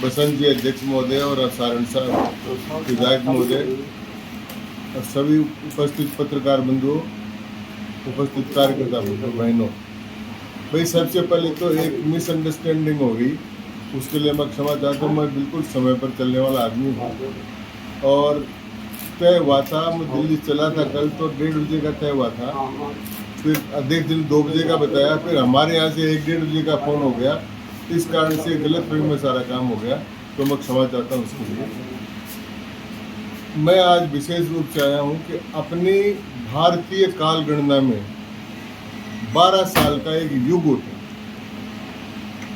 बसंत जी अध्यक्ष महोदय और सारण साहब विधायक महोदय और सभी उपस्थित पत्रकार बंधुओं, उपस्थित कार्यकर्ता बंधुओं, बहनों, भाई सबसे पहले तो एक मिसअंडरस्टैंडिंग हो गई, उसके लिए मैं क्षमा चाहता हूँ। मैं बिल्कुल समय पर चलने वाला आदमी हूँ और तय हुआ था, मैं दिल्ली चला था कल, तो 1:30 बजे का तय हुआ था। फिर अध्यक्ष ने 2 बजे का बताया, फिर हमारे यहाँ से 1-1:30 बजे का फ़ोन हो गया। इस कारण से गलतफहमी में सारा काम हो गया, तो मैं क्षमा चाहता हूँ उसके लिए। मैं आज विशेष रूप से आया हूँ कि अपनी भारतीय काल गणना में 12 साल का एक युग होता है।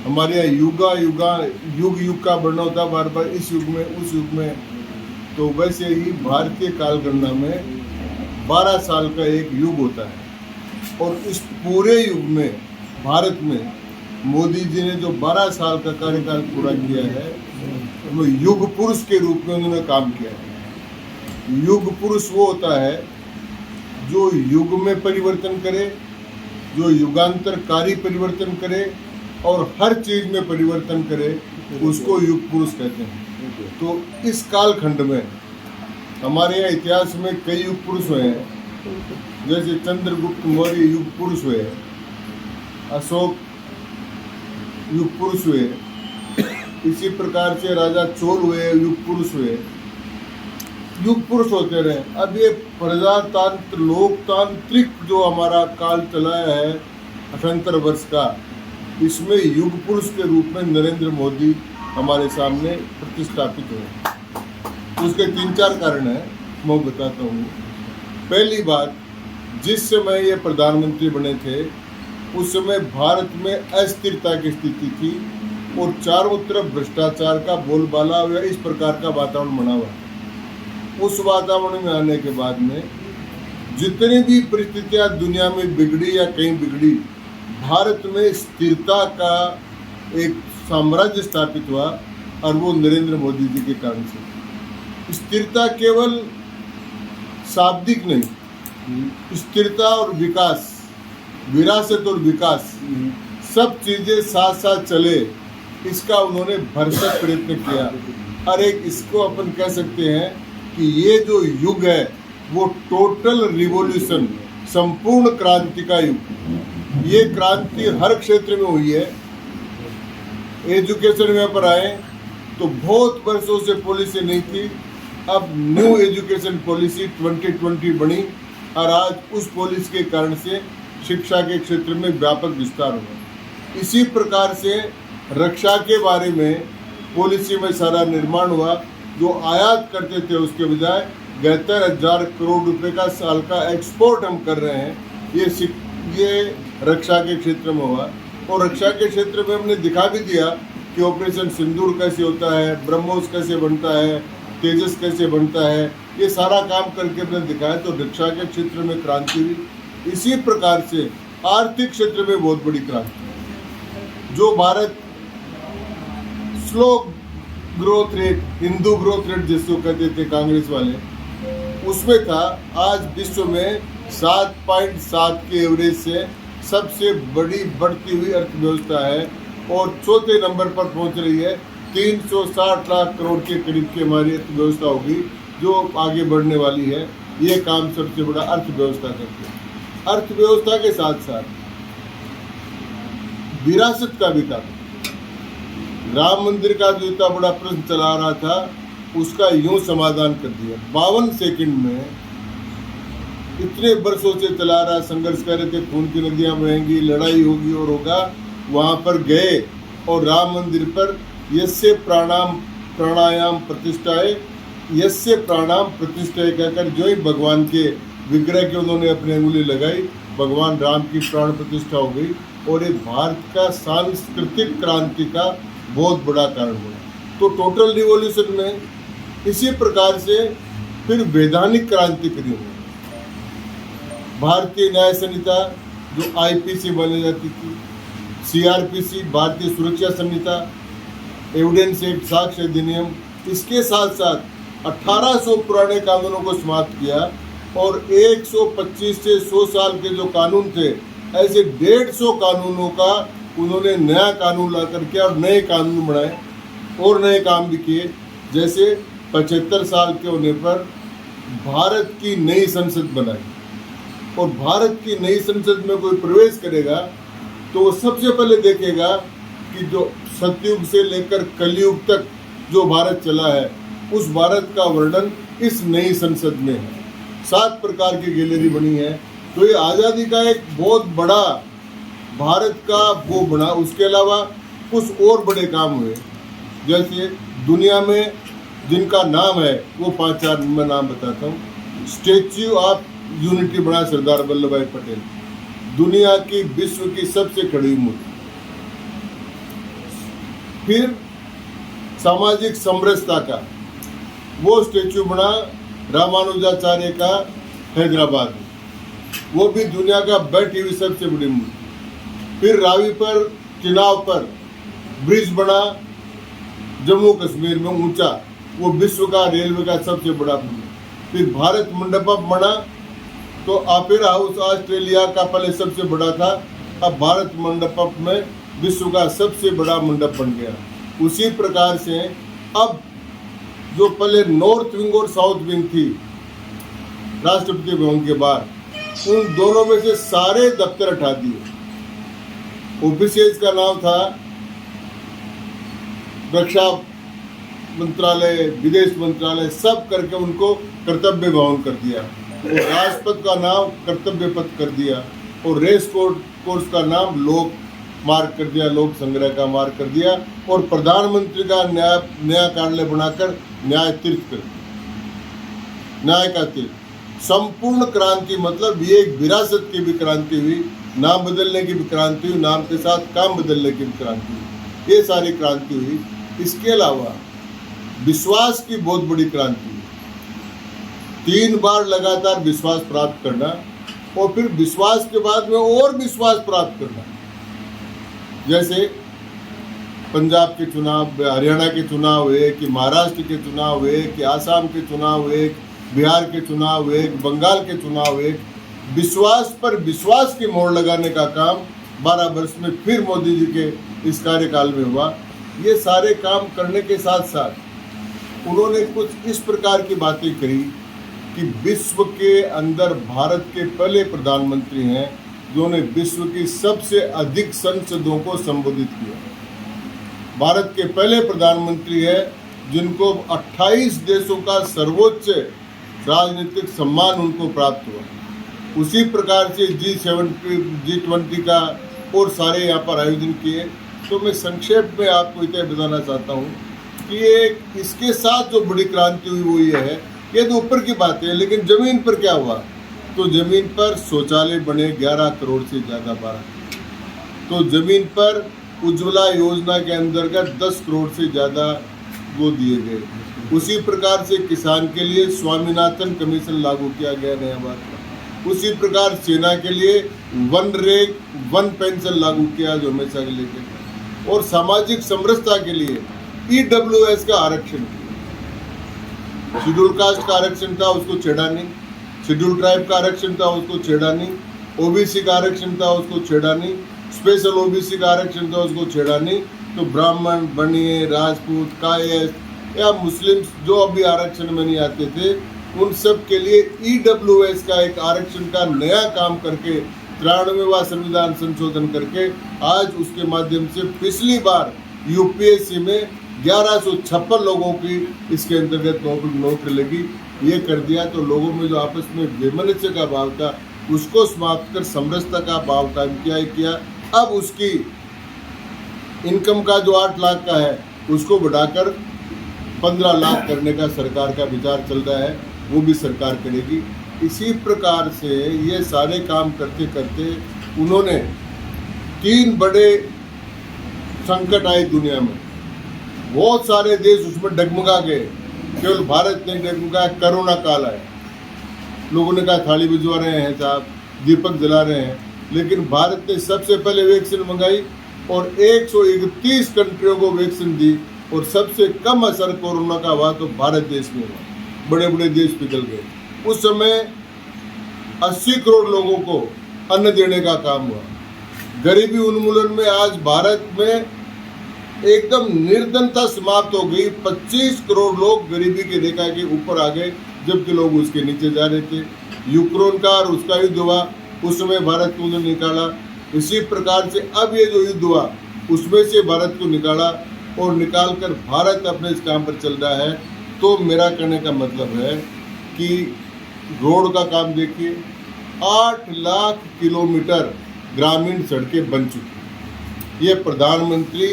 हमारे यहाँ युग का वर्णन होता है, बार बार इस युग में उस युग में, तो वैसे ही भारतीय काल गणना में 12 साल का एक युग होता है। और इस पूरे युग में भारत में मोदी जी ने जो 12 साल का कार्यकाल पूरा किया है, वो युग पुरुष के रूप में उन्होंने काम किया है। युग पुरुष वो होता है जो युग में परिवर्तन करे, जो युगांतरकारी परिवर्तन करे और हर चीज में परिवर्तन करे, उसको युग पुरुष कहते हैं। तो इस कालखंड में हमारे यहाँ इतिहास में कई युग पुरुष हुए हैं, जैसे चंद्रगुप्त मौर्य युग पुरुष हुए, अशोक युग पुरुष हुए, इसी प्रकार से राजा चोल हुए, युग पुरुष हुए, युग पुरुष होते रहे। अब ये प्रजातंत्र लोकतांत्रिक जो हमारा काल चलाया है 78 वर्ष का, इसमें युग पुरुष के रूप में नरेंद्र मोदी हमारे सामने प्रतिष्ठापित हुए। उसके 3-4 कारण हैं, मैं बताता हूँ। पहली बात, जिस समय ये प्रधानमंत्री बने थे उस समय भारत में अस्थिरता की स्थिति थी और चारों तरफ भ्रष्टाचार का बोलबाला या इस प्रकार का वातावरण बना हुआ। उस वातावरण में आने के बाद में जितनी भी परिस्थितियां दुनिया में बिगड़ी या कहीं बिगड़ी, भारत में स्थिरता का एक साम्राज्य स्थापित हुआ और वो नरेंद्र मोदी जी के कारण से। स्थिरता केवल शाब्दिक नहीं, स्थिरता और विकास, विरासत और विकास, सब चीजें साथ साथ चले, इसका उन्होंने भरसक प्रयत्न किया। और एक इसको अपन कह सकते हैं कि ये जो युग है वो टोटल रिवॉल्यूशन, संपूर्ण क्रांति का युग। ये क्रांति हर क्षेत्र में हुई है। एजुकेशन में पर आए तो बहुत वर्षों से पॉलिसी नहीं थी, अब न्यू एजुकेशन पॉलिसी 2020 बनी और आज उस पॉलिसी के कारण से शिक्षा के क्षेत्र में व्यापक विस्तार हुआ। इसी प्रकार से रक्षा के बारे में पॉलिसी में सारा निर्माण हुआ। जो आयात करते थे उसके बजाय 72,000 करोड़ रुपए का साल का एक्सपोर्ट हम कर रहे हैं। ये रक्षा के क्षेत्र में हुआ और रक्षा के क्षेत्र में हमने दिखा भी दिया कि ऑपरेशन सिंदूर कैसे होता है, ब्रह्मोस कैसे बनता है, तेजस कैसे बनता है, ये सारा काम करके हमने दिखाया। तो रक्षा के क्षेत्र में क्रांति हुई। इसी प्रकार से आर्थिक क्षेत्र में बहुत बड़ी क्रांति, जो Bharat slow growth rate, Hindu growth rate जिसको कहते थे कांग्रेस वाले, उसमें था, आज विश्व में 7.7 के एवरेज से सबसे बड़ी बढ़ती हुई अर्थव्यवस्था है और चौथे नंबर पर पहुंच रही है। 360 लाख करोड़ के करीब की हमारी अर्थव्यवस्था होगी जो आगे बढ़ने वाली है। ये काम सबसे बड़ा अर्थव्यवस्था करती है। अर्थव्यवस्था के साथ साथ विरासत का भी काम। राम मंदिर का जो इतना बड़ा प्रश्न चला रहा था, उसका यूं समाधान कर दिया 52 सेकंड में। इतने वर्षों से चला रहा संघर्ष कर रहे थे, खून की नदियां बहेंगी, लड़ाई होगी और होगा, वहां पर गए और राम मंदिर पर यस्य प्राणायाम प्रतिष्ठाए, यस्य प्राणाम प्रतिष्ठाए कहकर जो ही भगवान के विग्रह के उन्होंने अपनी अंगुली लगाई, भगवान राम की प्राण प्रतिष्ठा हो गई और एक भारत का सांस्कृतिक क्रांति का बहुत बड़ा कारण बना। तो टोटल रिवॉल्यूशन में इसी प्रकार से फिर वैधानिक क्रांति करी हुई। भारतीय न्याय संहिता जो आईपीसी मानी जाती थी, सीआरपीसी भारतीय सुरक्षा संहिता, एविडेंस एक्ट साक्ष्य अधिनियम, इसके साथ साथ 1800 पुराने कानूनों को समाप्त किया और 125 से 100 साल के जो कानून थे, ऐसे 150 कानूनों का उन्होंने नया कानून ला करके और नए कानून बनाए और नए काम भी किए, जैसे 75 साल के होने पर भारत की नई संसद बनाई। और भारत की नई संसद में कोई प्रवेश करेगा तो वो सबसे पहले देखेगा कि जो सतयुग से लेकर कलयुग तक जो भारत चला है उस भारत का वर्णन इस नई संसद में है। 7 प्रकार की गैलरी बनी है। तो ये आज़ादी का एक बहुत बड़ा भारत का वो बना। उसके अलावा कुछ और बड़े काम हुए, जैसे दुनिया में जिनका नाम है वो 5-4 मैं नाम बताता हूँ। स्टैच्यू ऑफ यूनिटी बना सरदार वल्लभ भाई पटेल, दुनिया की विश्व की सबसे खड़ी मूर्ति। फिर सामाजिक समरसता का वो स्टैच्यू बना रामानुजाचार्य का हैदराबाद में, वो भी दुनिया का बैठी हुई सबसे बड़ी मूर्ति। फिर रावी पर चुनाव पर ब्रिज बना जम्मू कश्मीर में ऊंचा, वो विश्व का रेलवे का सबसे बड़ा पुल। फिर भारत मंडपम बना, तो ओपेरा हाउस ऑस्ट्रेलिया का पहले सबसे बड़ा था, अब भारत मंडपम में विश्व का सबसे बड़ा मंडप बन गया। उसी प्रकार से अब जो पहले नॉर्थ विंग और साउथ विंग थी राष्ट्रपति भवन के बाहर, उन दोनों में से सारे दफ्तर हटा दिए। ऑफिसेज का नाम था रक्षा मंत्रालय, विदेश मंत्रालय, सब करके उनको कर्तव्य भवन कर दिया। और राजपथ का नाम कर्तव्य पथ कर दिया, और रेस कोर्स का नाम लोक मार्ग कर दिया, लोक संग्रह का मार्ग कर दिया। और प्रधानमंत्री का नया कार्यालय बनाकर न्याय तीर्थ कर दिया, न्याय का तीर्थ। संपूर्ण क्रांति, मतलब ये एक विरासत की भी क्रांति हुई, नाम बदलने की भी क्रांति हुई, नाम के साथ काम बदलने की भी क्रांति हुई, ये सारी क्रांति हुई। इसके अलावा विश्वास की बहुत बड़ी क्रांति हुई, 3 बार लगातार विश्वास प्राप्त करना, और फिर विश्वास के बाद में और विश्वास प्राप्त करना। जैसे पंजाब के चुनाव, हरियाणा के चुनाव हुए, कि महाराष्ट्र के चुनाव हुए, कि आसाम के चुनाव हुए, बिहार के चुनाव हुए, बंगाल के चुनाव हुए, विश्वास पर विश्वास की मोहर लगाने का काम 12 वर्ष में फिर मोदी जी के इस कार्यकाल में हुआ। ये सारे काम करने के साथ साथ उन्होंने कुछ इस प्रकार की बातें करी कि विश्व के अंदर भारत के पहले प्रधानमंत्री हैं जिन्होंने विश्व की सबसे अधिक संसदों को संबोधित किया। भारत के पहले प्रधानमंत्री है जिनको 28 देशों का सर्वोच्च राजनीतिक सम्मान उनको प्राप्त हुआ। उसी प्रकार से G20 का और सारे यहाँ पर आयोजन किए। तो मैं संक्षेप में आपको इतना बताना चाहता हूँ कि ये इसके साथ जो बड़ी क्रांति हुई वो ये है, ये तो ऊपर की बात है, लेकिन ज़मीन पर क्या हुआ? तो ज़मीन पर शौचालय बने 11 करोड़ से ज़्यादा 12। तो ज़मीन पर उज्ज्वला योजना के अंतर्गत 10 करोड़ से ज़्यादा वो दिए गए। उसी प्रकार से किसान के लिए स्वामीनाथन कमीशन लागू किया गया नया बात। उसी प्रकार सेना के लिए वन पेंशन लागू किया जो हमेशा के लिए। और सामाजिक समरसता के लिए EWS का आरक्षण किया। शेड्यूल कास्ट का आरक्षण था, उसको छेड़ा नहीं। शेड्यूल ट्राइब का आरक्षण था, उसको छेड़ा नहीं। OBC का आरक्षण था, उसको छेड़ा नहीं। स्पेशल OBC का आरक्षण था, उसको छेड़ा नहीं। तो ब्राह्मण, बनिए, राजपूत, कायस्थ या मुस्लिम जो अभी आरक्षण में नहीं आते थे, उन सब के लिए EWS का एक आरक्षण का नया काम करके 93वां संविधान संशोधन करके आज उसके माध्यम से पिछली बार UPSC में 1156 लोगों की इसके अंतर्गत नौकरी लगी। ये कर दिया। तो लोगों में जो आपस में वैमनस्य का भाव था उसको समाप्त कर समरसता का भाव कायम किया। अब उसकी इनकम का जो 8 लाख का है उसको बढ़ाकर 15 लाख करने का सरकार का विचार चल रहा है, वो भी सरकार करेगी। इसी प्रकार से ये सारे काम करते करते उन्होंने 3 बड़े संकट आए दुनिया में, बहुत सारे देश उसमें डगमगा गए, केवल भारत नहीं डगमगाया। कोरोना काल आया, लोगों ने कहा थाली भिजवा रहे हैं साहब, दीपक जला रहे हैं, लेकिन भारत ने सबसे पहले वैक्सीन मंगाई और 131 कंट्रियों को वैक्सीन दी। और सबसे कम असर कोरोना का हुआ तो भारत देश में हुआ, बड़े बड़े देश पिघल गए। उस समय 80 करोड़ लोगों को अन्न देने का काम हुआ। गरीबी उन्मूलन में आज भारत में एकदम निर्धनता समाप्त हो गई। 25 करोड़ लोग गरीबी की रेखा के ऊपर आ गए, जबकि लोग उसके नीचे जा रहे थे। यूक्रेन का और उसका युद्ध हुआ, उस समय भारत को उन्होंने निकाला। इसी प्रकार से अब ये जो युद्ध हुआ उसमें से भारत को निकाला, और निकाल कर भारत अपने इस काम पर चल रहा है। तो मेरा कहने का मतलब है कि रोड का काम देखिए, 8 लाख किलोमीटर ग्रामीण सड़कें बन चुकी। ये प्रधानमंत्री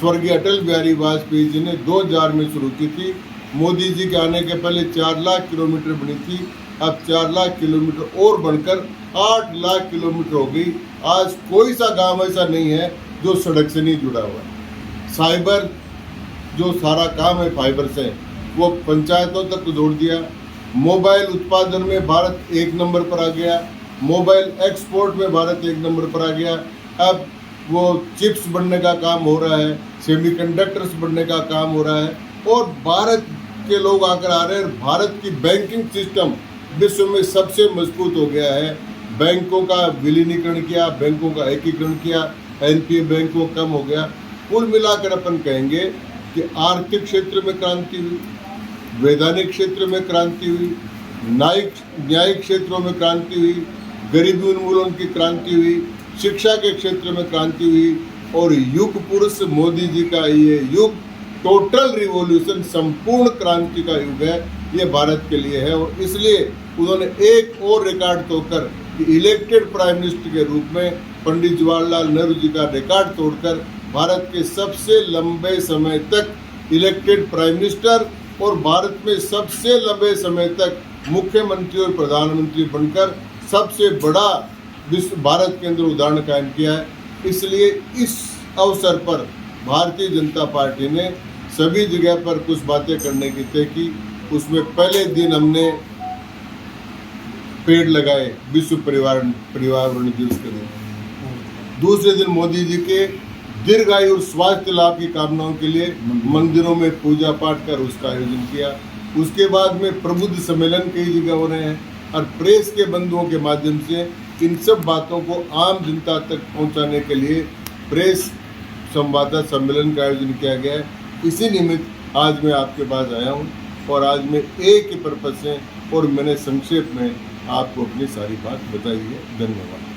स्वर्गीय अटल बिहारी वाजपेयी जी ने 2000 में शुरू की थी। मोदी जी के आने के पहले 4 लाख किलोमीटर बनी थी, अब 4 लाख किलोमीटर और बनकर 8 लाख किलोमीटर हो गई। आज कोई सा गांव ऐसा नहीं है जो सड़क से नहीं जुड़ा हुआ है। साइबर जो सारा काम है फाइबर से, वो पंचायतों तक जोड़ दिया। मोबाइल उत्पादन में भारत 1 नंबर पर आ गया, मोबाइल एक्सपोर्ट में भारत 1 नंबर पर आ गया। अब वो चिप्स बनने का काम हो रहा है, सेमीकंडक्टर्स बनने का काम हो रहा है, और भारत के लोग आकर आ रहे हैं। भारत की बैंकिंग सिस्टम विश्व में सबसे मजबूत हो गया है। बैंकों का विलीनीकरण किया, बैंकों का एकीकरण किया, एनपीए बैंकों कम हो गया। कुल मिलाकर अपन कहेंगे कि आर्थिक क्षेत्र में क्रांति हुई, वैधानिक क्षेत्र में क्रांति हुई, न्यायिक क्षेत्रों में क्रांति हुई, गरीबी उन्मूलन की क्रांति हुई, शिक्षा के क्षेत्र में क्रांति हुई, और युग पुरुष मोदी जी का ये युग टोटल रिवॉल्यूशन, संपूर्ण क्रांति का युग है, ये भारत के लिए है। और इसलिए उन्होंने एक और रिकॉर्ड तोड़कर इलेक्टेड प्राइम मिनिस्टर के रूप में पंडित जवाहरलाल नेहरू जी का रिकॉर्ड तोड़कर भारत के सबसे लंबे समय तक इलेक्टेड प्राइम मिनिस्टर और भारत में सबसे लंबे समय तक मुख्यमंत्री और प्रधानमंत्री बनकर सबसे बड़ा विश्व भारत के अंदर उदाहरण कायम किया है। इसलिए इस अवसर पर भारतीय जनता पार्टी ने सभी जगह पर कुछ बातें करने की तय की। उसमें पहले दिन हमने पेड़ लगाए विश्व पर्यावरण दिवस के दिन। दूसरे दिन मोदी जी के दीर्घायु और स्वास्थ्य लाभ की कामनाओं के लिए मंदिरों में पूजा पाठ कर उसका आयोजन किया। उसके बाद में प्रबुद्ध सम्मेलन कई जगह हो रहे हैं, और प्रेस के बंधुओं के माध्यम से इन सब बातों को आम जनता तक पहुंचाने के लिए प्रेस संवाददाता सम्मेलन का आयोजन किया गया है। इसी निमित्त आज मैं आपके पास आया हूं, और आज मैं एक ही पर्पज से, और मैंने संक्षेप में आपको अपनी सारी बात बताई है। धन्यवाद।